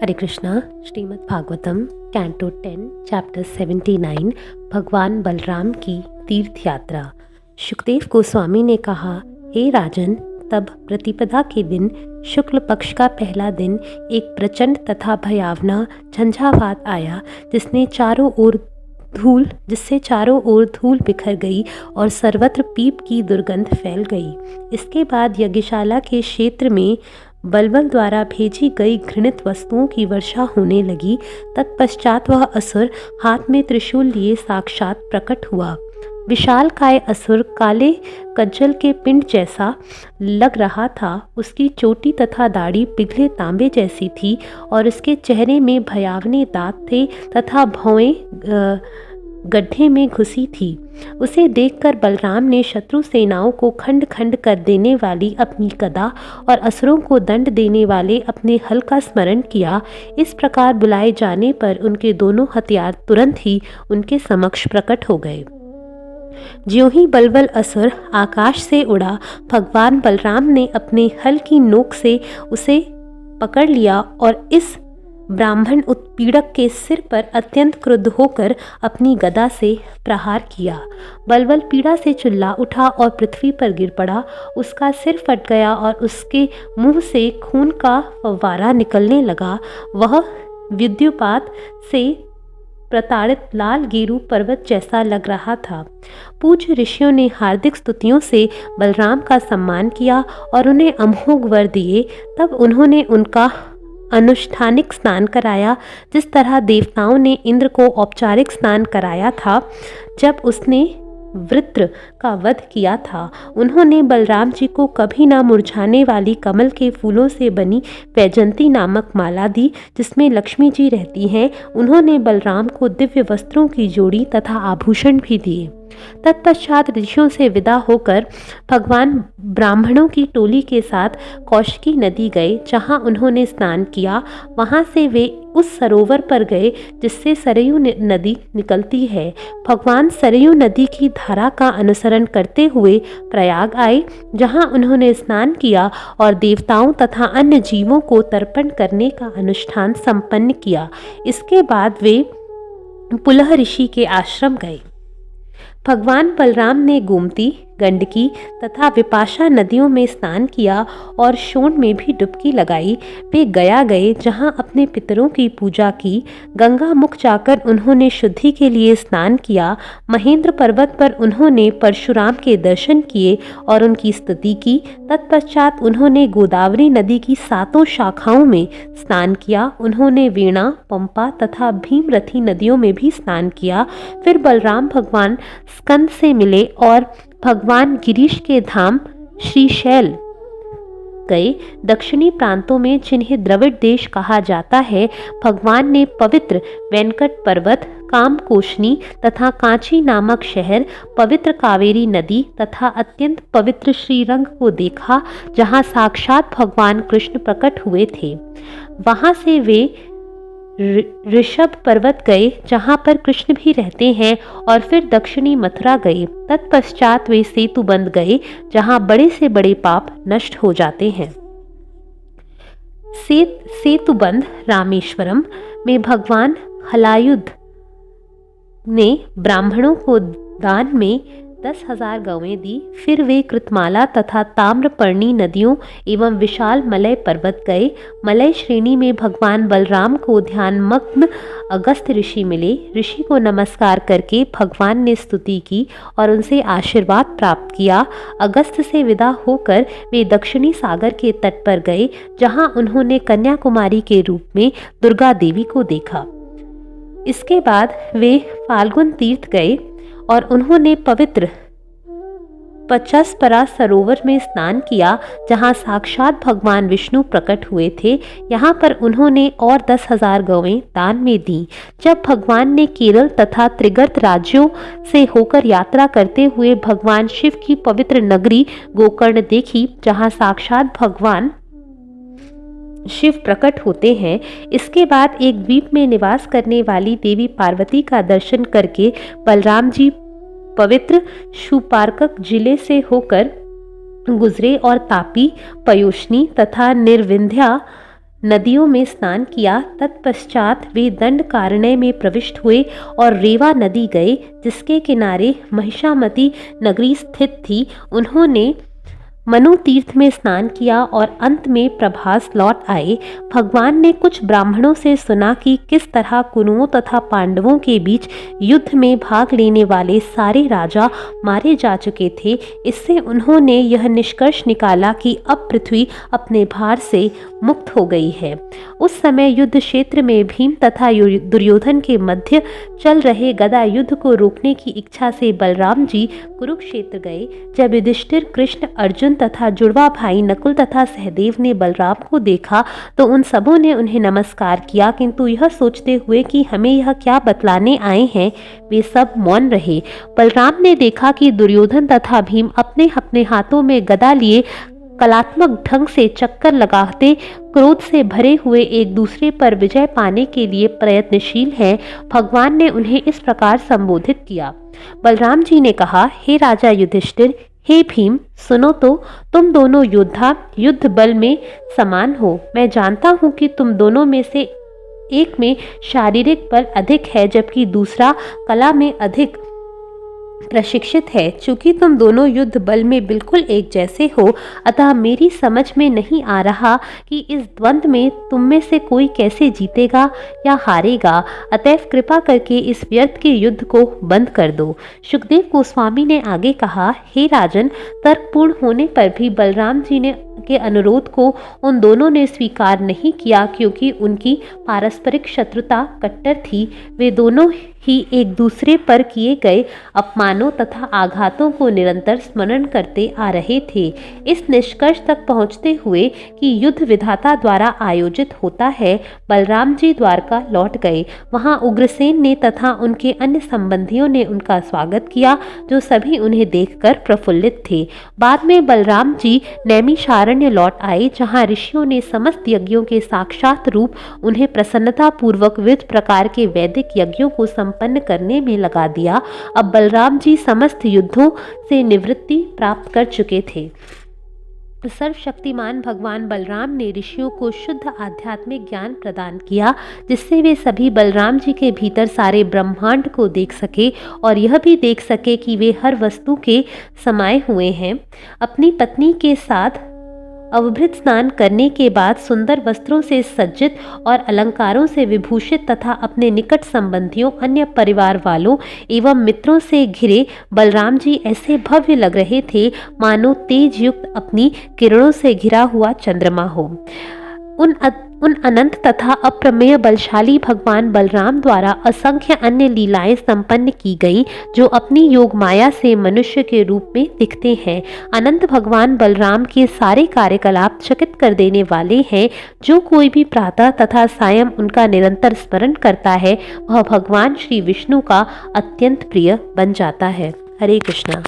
हरे Krishna. Shrimad Bhagavatam canto 10 chapter 79 भगवान बलराम की तीर्थ यात्रा। सुखदेव गोस्वामी ने कहा, हे राजन, तब प्रतिपदा के दिन शुक्ल पक्ष का पहला दिन एक प्रचंड तथा भयावना झंझावात आया, जिससे चारों ओर धूल बिखर गई और सर्वत्र पीप की दुर्गंध फैल गई। इसके बाद यज्ञशाला के क्षेत्र में बलबल द्वारा भेजी गई घृणित वस्तुओं की वर्षा होने लगी। तत्पश्चात वह असुर हाथ में त्रिशूल लिए साक्षात प्रकट हुआ। विशालकाय असुर काले कज्जल के पिंड जैसा लग रहा था। उसकी चोटी तथा दाढ़ी पिघले तांबे जैसी थी और उसके चेहरे में भयावने दांत थे तथा भौहें गड्ढे में घुसी थी। उसे देखकर बलराम ने शत्रु सेनाओं को खंड खंड कर देने वाली अपनी गदा और असुरों को दंड देने वाले अपने हल का स्मरण किया। इस प्रकार बुलाए जाने पर उनके दोनों हथियार तुरंत ही उनके समक्ष प्रकट हो गए। ज्यों ही बलबल असुर आकाश से उड़ा, भगवान बलराम ने अपने हल की नोक से उसे पकड़ लिया और इस ब्राह्मण उत्पीड़क के सिर पर अत्यंत क्रुद्ध होकर अपनी गदा से प्रहार किया। बलबल पीड़ा से चिल्ला उठा और पृथ्वी पर गिर पड़ा। उसका सिर फट गया और उसके मुंह से खून का फव्वारा निकलने लगा। वह विद्युपात से प्रताड़ित लाल गेरू पर्वत जैसा लग रहा था। पूज्य ऋषियों ने हार्दिक स्तुतियों से बलराम का सम्मान किया और उन्हें अमोघ वर दिए। तब उन्होंने उनका अनुष्ठानिक स्नान कराया, जिस तरह देवताओं ने इंद्र को औपचारिक स्नान कराया था जब उसने वृत्र का वध किया था। उन्होंने बलराम जी को कभी ना मुरझाने वाली कमल के फूलों से बनी वैजंती नामक माला दी, जिसमें लक्ष्मी जी रहती हैं। उन्होंने बलराम को दिव्य वस्त्रों की जोड़ी तथा आभूषण भी दिए। तत्पश्चात ऋषियों से विदा होकर भगवान ब्राह्मणों की टोली के साथ कौशिकी नदी गए, जहां उन्होंने स्नान किया। वहां से वे उस सरोवर पर गए जिससे सरयू नदी निकलती है। भगवान सरयू नदी की धारा का अनुसरण करते हुए प्रयाग आए, जहां उन्होंने स्नान किया और देवताओं तथा अन्य जीवों को तर्पण करने का अनुष्ठान संपन्न किया। इसके बाद वे पुलह ऋषि के आश्रम गए। भगवान बलराम ने गोमती, गंडकी तथा विपाशा नदियों में स्नान किया और शोण में भी डुबकी लगाई। वे गया गए, जहां अपने पितरों की पूजा की। गंगा मुख जाकर उन्होंने शुद्धि के लिए स्नान किया। महेंद्र पर्वत पर उन्होंने परशुराम के दर्शन किए और उनकी स्तुति की। तत्पश्चात उन्होंने गोदावरी नदी की 7 शाखाओं में स्नान किया। उन्होंने वीणा, पंपा तथा भीमरथी नदियों में भी स्नान किया। फिर बलराम भगवान स्कंद से मिले और भगवान गिरीश के धाम श्रीशैल गए। दक्षिणी प्रांतों में, जिन्हें द्रविड़ देश कहा जाता है, भगवान ने पवित्र वेंकट पर्वत, कामकोशनी तथा कांची नामक शहर, पवित्र कावेरी नदी तथा अत्यंत पवित्र श्रीरंग को देखा, जहां साक्षात भगवान कृष्ण प्रकट हुए थे। वहां से वे ऋषभ पर्वत गए, जहां पर कृष्ण भी रहते हैं, और फिर दक्षिणी मथुरा गए। तत्पश्चात वे सेतुबंध गए, जहां बड़े से बड़े पाप नष्ट हो जाते हैं। सेतुबंध रामेश्वरम में भगवान हलायुध ने ब्राह्मणों को दान में 10,000 गौवें दी। फिर वे कृतमाला तथा ताम्रपर्णी नदियों एवं विशाल मलय पर्वत गए। मलय श्रेणी में भगवान बलराम को ध्यानमग्न अगस्त्य ऋषि मिले। ऋषि को नमस्कार करके भगवान ने स्तुति की और उनसे आशीर्वाद प्राप्त किया। अगस्त्य से विदा होकर वे दक्षिणी सागर के तट पर गए, जहां उन्होंने कन्याकुमारी के रूप में दुर्गा देवी को देखा। इसके बाद वे फाल्गुन तीर्थ गए और उन्होंने पवित्र पचस्परा सरोवर में स्नान किया, जहां साक्षात भगवान विष्णु प्रकट हुए थे। यहाँ पर उन्होंने और 10,000 गौवें दान में दी। जब भगवान ने केरल तथा त्रिगर्त राज्यों से होकर यात्रा करते हुए भगवान शिव की पवित्र नगरी गोकर्ण देखी, जहां साक्षात भगवान शिव प्रकट होते हैं, इसके बाद एक द्वीप में निवास करने वाली देवी पार्वती का दर्शन करके बलराम जी पवित्र शूपारकक जिले से होकर गुजरे और तापी, पयोष्णी तथा निर्विंध्या नदियों में स्नान किया। तत्पश्चात वे दंडकारण्य में प्रविष्ट हुए और रेवा नदी गए, जिसके किनारे महिषामती नगरी स्थित थी। उन्होंने मनु तीर्थ में स्नान किया और अंत में प्रभास लौट आए। भगवान ने कुछ ब्राह्मणों से सुना कि किस तरह कुरुओं तथा पांडवों के बीच युद्ध में भाग लेने वाले सारे राजा मारे जा चुके थे। इससे उन्होंने यह निष्कर्ष निकाला कि अब पृथ्वी अपने भार से मुक्त हो गई है। उस समय युद्ध क्षेत्र में भीम तथा दुर्योधन के मध्य चल रहे गदा युद्ध को रोकने की इच्छा से बलराम जी कुरुक्षेत्र गए। जब युधिष्ठिर, कृष्ण, अर्जुन तथा जुड़वा भाई नकुल तथा सहदेव ने बलराम को देखा तो उन सबों ने उन्हें नमस्कार किया, किंतु यह सोचते हुए कि हमें यह क्या बतलाने आए हैं, वे सब मौन रहे। बलराम ने देखा कि दुर्योधन तथा भीम अपने अपने हाथों में गदा लिए कलात्मक ढंग से चक्कर लगाते क्रोध से भरे हुए एक दूसरे पर विजय पाने के लिए प्रयत्नशील हैं। भगवान ने उन्हें इस प्रकार संबोधित किया। बलराम जी ने कहा, हे राजा युधिष्ठिर, हे भीम, सुनो तो, तुम दोनों योद्धा युद्ध बल में समान हो। मैं जानता हूँ कि तुम दोनों में से एक में शारीरिक बल अधिक है, जबकि दूसरा कला में अधिक प्रशिक्षित है। चूंकि तुम दोनों युद्ध बल में बिल्कुल एक जैसे हो, अतः मेरी समझ में नहीं आ रहा कि इस द्वंद्व में तुम में से कोई कैसे जीतेगा या हारेगा। अतएव कृपा करके इस व्यर्थ के युद्ध को बंद कर दो। शुकदेव गोस्वामी ने आगे कहा, हे राजन, तर्कपूर्ण होने पर भी बलराम जी ने के अनुरोध को उन दोनों ने स्वीकार नहीं किया, क्योंकि उनकी पारस्परिक शत्रुता कट्टर थी। वे दोनों ही एक दूसरे पर किए गए अपमानों तथा आघातों को निरंतर स्मरण करते आ रहे थे। इस निष्कर्ष तक पहुंचते हुए कि युद्ध विधाता द्वारा आयोजित होता है, बलराम जी द्वारका लौट गए। वहां उग्रसेन ने तथा उनके अन्य संबंधियों ने उनका स्वागत किया, जो सभी उन्हें देखकर प्रफुल्लित थे। बाद में बलराम जी नैमिषारण्य लौट आए, जहां ऋषियों ने समस्त यज्ञों के साक्षात रूप उन्हें प्रसन्नता पूर्वक विविध प्रकार के वैदिक यज्ञों को संपन्न करने में लगा दिया। अब बलराम जी समस्त युद्धों से निवृत्ति प्राप्त कर चुके थे। सर्वशक्तिमान भगवान बलराम ने ऋषियों को शुद्ध आध्यात्मिक ज्ञान प्रदान किया, जिससे वे सभी बलराम जी के भीतर सारे ब्रह्मांड को देख सके और यह भी देख सके कि वे हर वस्तु के समाये हुए हैं। अपनी पत्नी के साथ अवभृत स्नान करने के बाद सुंदर वस्त्रों से सज्जित और अलंकारों से विभूषित तथा अपने निकट संबंधियों, अन्य परिवार वालों एवं मित्रों से घिरे बलराम जी ऐसे भव्य लग रहे थे मानो तेज युक्त अपनी किरणों से घिरा हुआ चंद्रमा हो। उन अनंत तथा अप्रमेय बलशाली भगवान बलराम द्वारा असंख्य अन्य लीलाएं संपन्न की गईं, जो अपनी योग माया से मनुष्य के रूप में दिखते हैं। अनंत भगवान बलराम के सारे कार्यकलाप चकित कर देने वाले हैं। जो कोई भी प्रातः तथा सायं उनका निरंतर स्मरण करता है, वह भगवान श्री विष्णु का अत्यंत प्रिय बन जाता है। हरे कृष्णा।